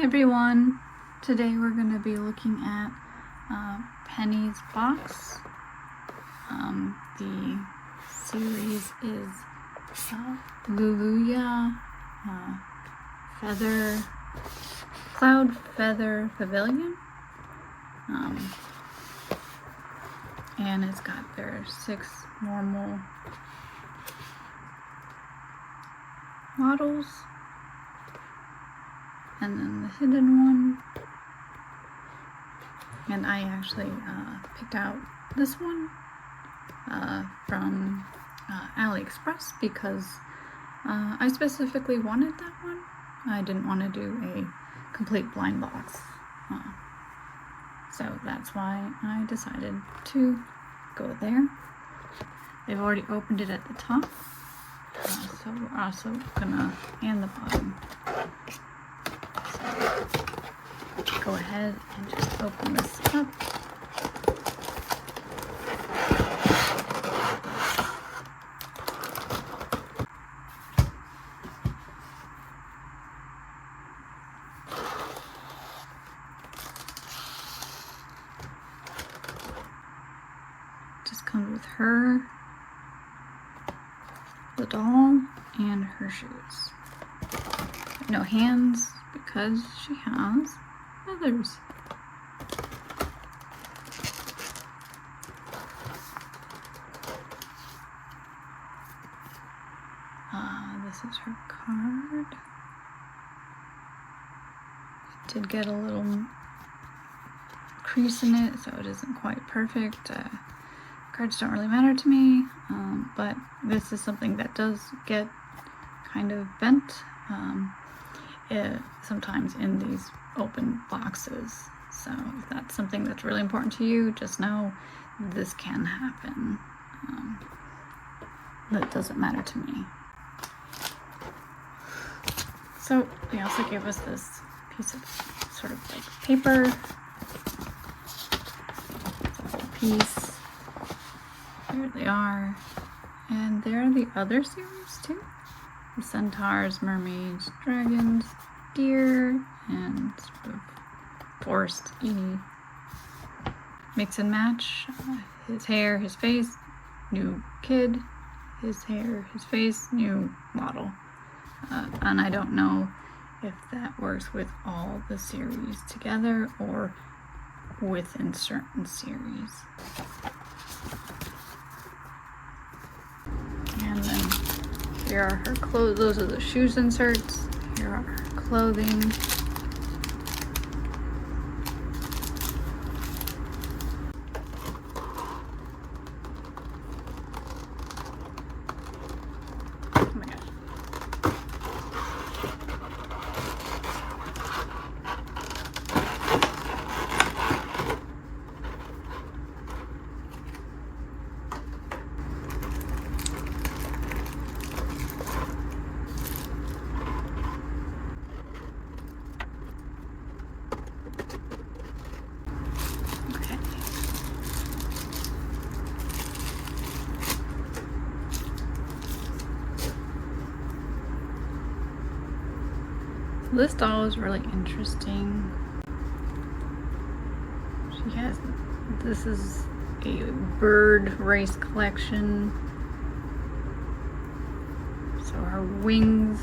everyone, today we're going to be looking at Penny's box. The series is Luluya Cloud Feather Pavilion, and it's got their 6 normal models and then the hidden one. And I actually picked out this one from AliExpress because I specifically wanted that one. I didn't want to do a complete blind box, so that's why I decided to go there. They've already opened it at the top, so we're also gonna, and the bottom. So go ahead and just open this up. Just comes with her, the doll, and her shoes. No hands because she has feathers. This is her card. It did get a little crease in it, so it isn't quite perfect. Cards don't really matter to me, but this is something that does get kind of bent sometimes in these open boxes. So if that's something that's really important to you, just know this can happen. That doesn't matter to me. So they also gave us this piece of sort of like paper. Piece. There they are. And there are the other series too. The centaurs, mermaids, dragons, deer, and sort of forest-y mix and match. His hair, his face, new kid. His hair, his face, new model. And I don't know if that works with all the series together or within certain series. And then here are her clothes. Those are the shoes inserts. Here are her clothing. Oh my gosh. This doll is really interesting. This is a bird race collection. So her wings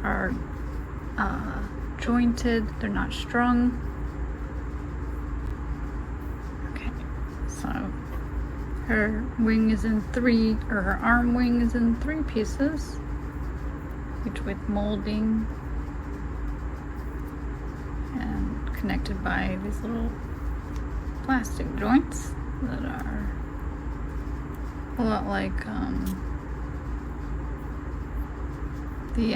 are jointed, they're not strung. Okay, so her wing is in 3, or her arm wing is in 3 pieces. Each with molding and connected by these little plastic joints that are a lot like the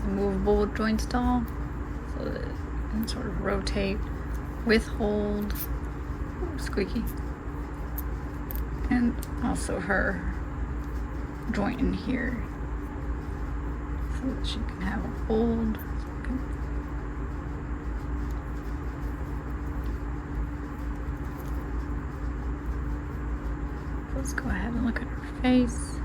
movable joints doll, so that it can sort of rotate with hold. Ooh, squeaky. And also her joint in here, so that she can have a hold. Let's go ahead and look at her face.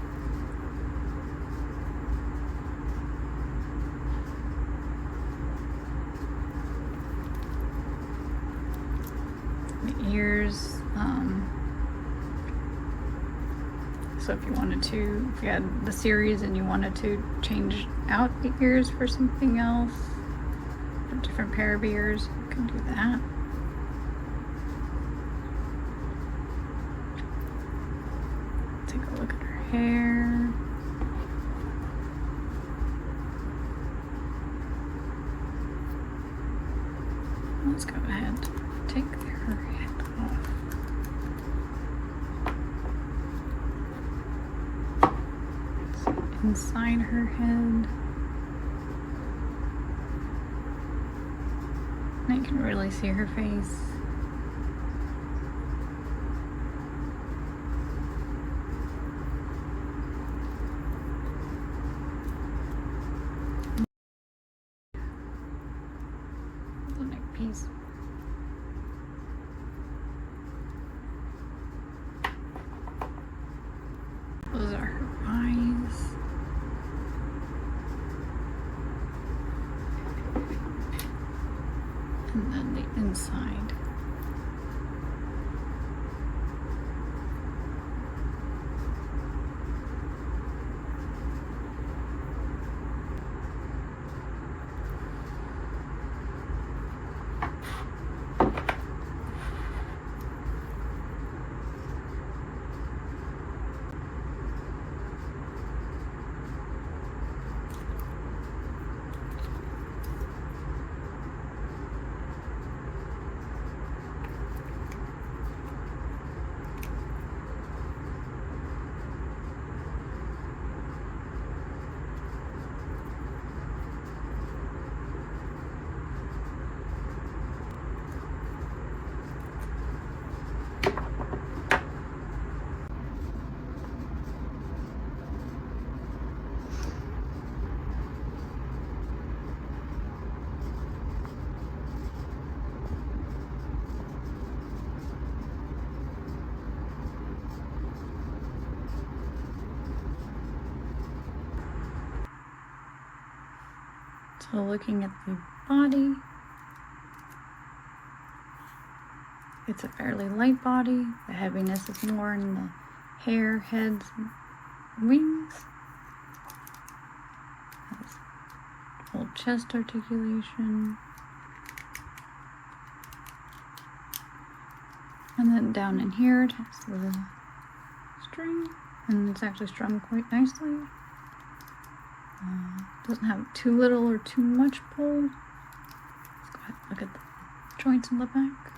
the ears. So if you wanted to, if you had the series and you wanted to change out the ears for something else, a different pair of ears, you can do that. Take a look at her hair. Let's go ahead, take her head off. Inside her head. Now you can really see her face. The neck piece. Those are her eyes. And then the inside. So looking at the body, it's a fairly light body. The heaviness is more in the hair, heads, and wings. Has full chest articulation. And then down in here it has the string, and it's actually strung quite nicely. Doesn't have too little or too much pull. Let's go ahead and look at the joints in the back.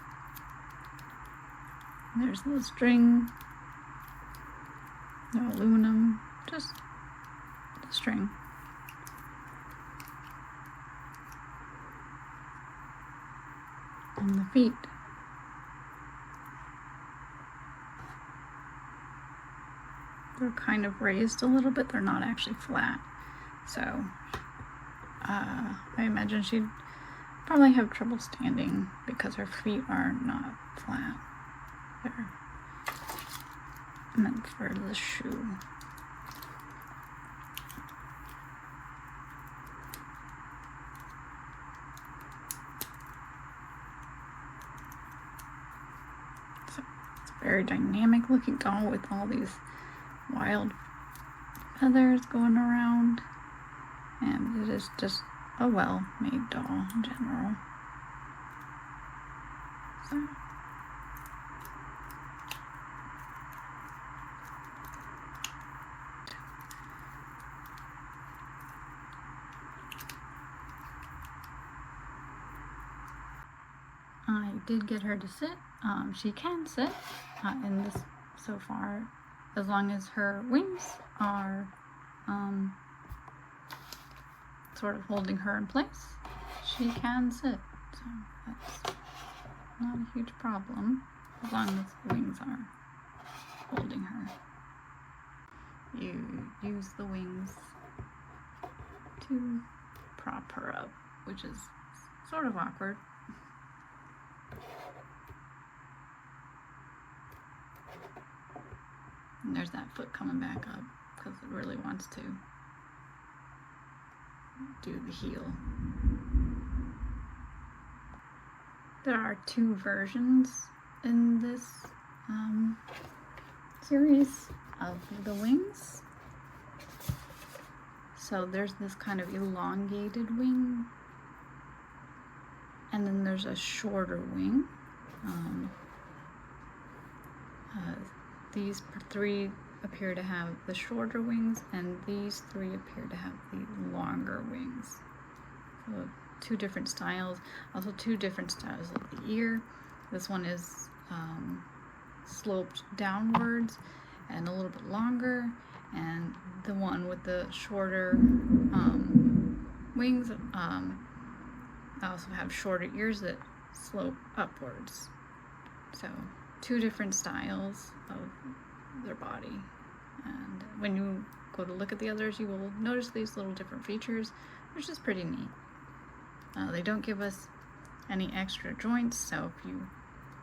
There's the string. No aluminum, just the string. And the feet. They're kind of raised a little bit. They're not actually flat. So, I imagine she'd probably have trouble standing because her feet are not flat. They're meant for the shoe. So, it's a very dynamic looking doll with all these wild feathers going around. And it is just a well-made doll in general. So, I did get her to sit. She can sit in this so far, as long as her wings are sort of holding her in place. She can sit, so that's not a huge problem as long as the wings are holding her. You use the wings to prop her up, which is sort of awkward. And there's that foot coming back up because it really wants to do the heel. There are two versions in this series of the wings. So there's this kind of elongated wing, and then there's a shorter wing. These three appear to have the shorter wings, and these three appear to have the longer wings. So two different styles. Also two different styles of the ear. This one is sloped downwards and a little bit longer, and the one with the shorter wings also have shorter ears that slope upwards. So two different styles of their body, and when you go to look at the others, you will notice these little different features, which is pretty neat. They don't give us any extra joints, so if you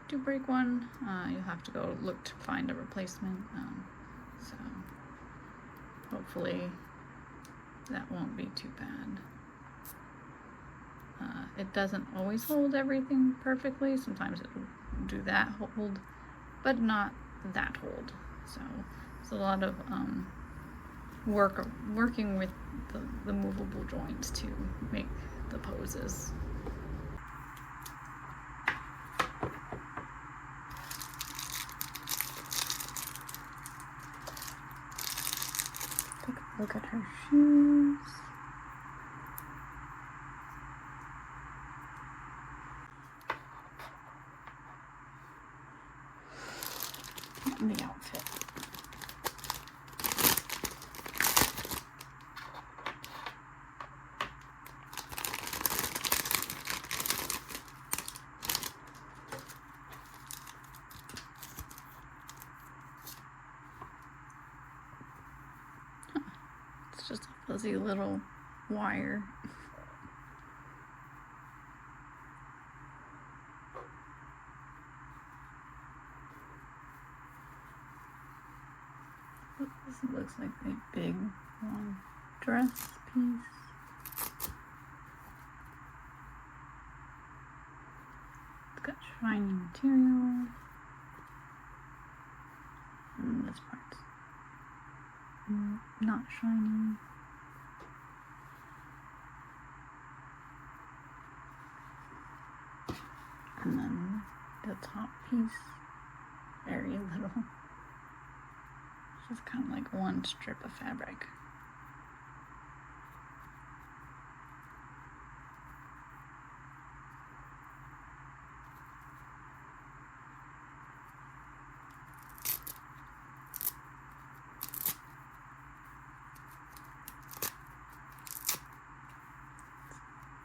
do break one, you'll have to go look to find a replacement. So hopefully that won't be too bad. It doesn't always hold everything perfectly. Sometimes it will do that hold, but not that hold. So it's a lot of working with the movable joints to make the poses. Take a look at her shoes. And the outfit. It's just a fuzzy little wire. This looks like a big long dress piece. It's got shiny material. And this part's not shiny. And then the top piece, very little. It's just kind of like one strip of fabric.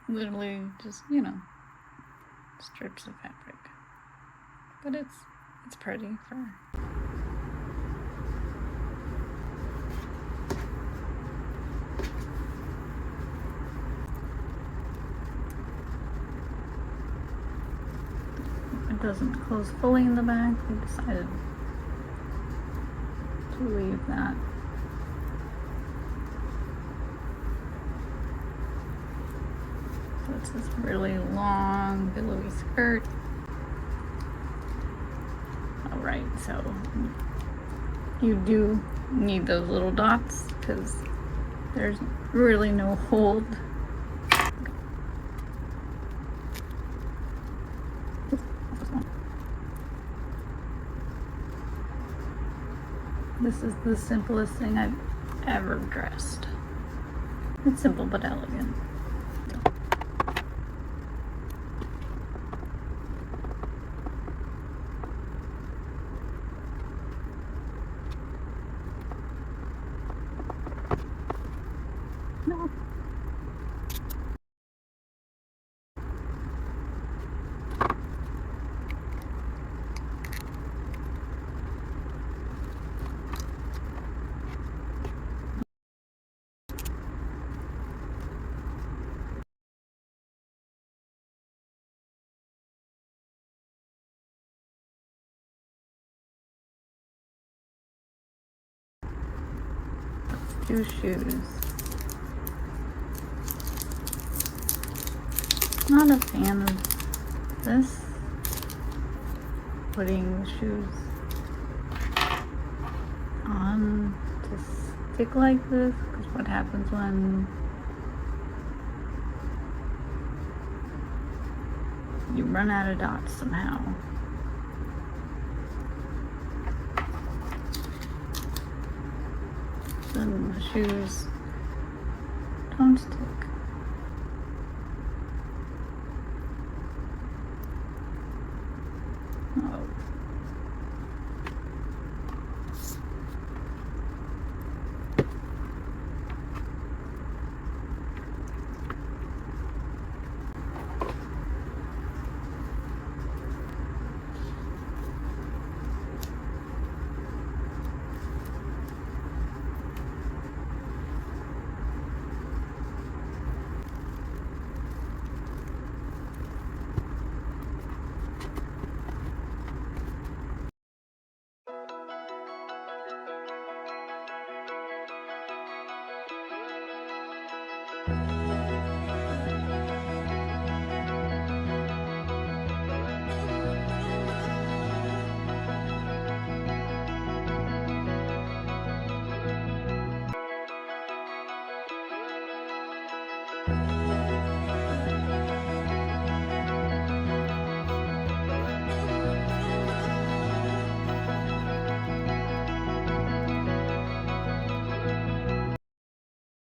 Literally just, strips of fabric. But it's pretty for it doesn't close fully in the back. We decided to leave that. So it's this really long, billowy skirt. Alright, so you do need those little dots because there's really no hold. This is the simplest thing I've ever dressed. It's simple but elegant. No. Let's do shoes. Not a fan of this. putting the shoes on to stick like this, because what happens when you run out of dots somehow? Then the shoes don't stick. Oh.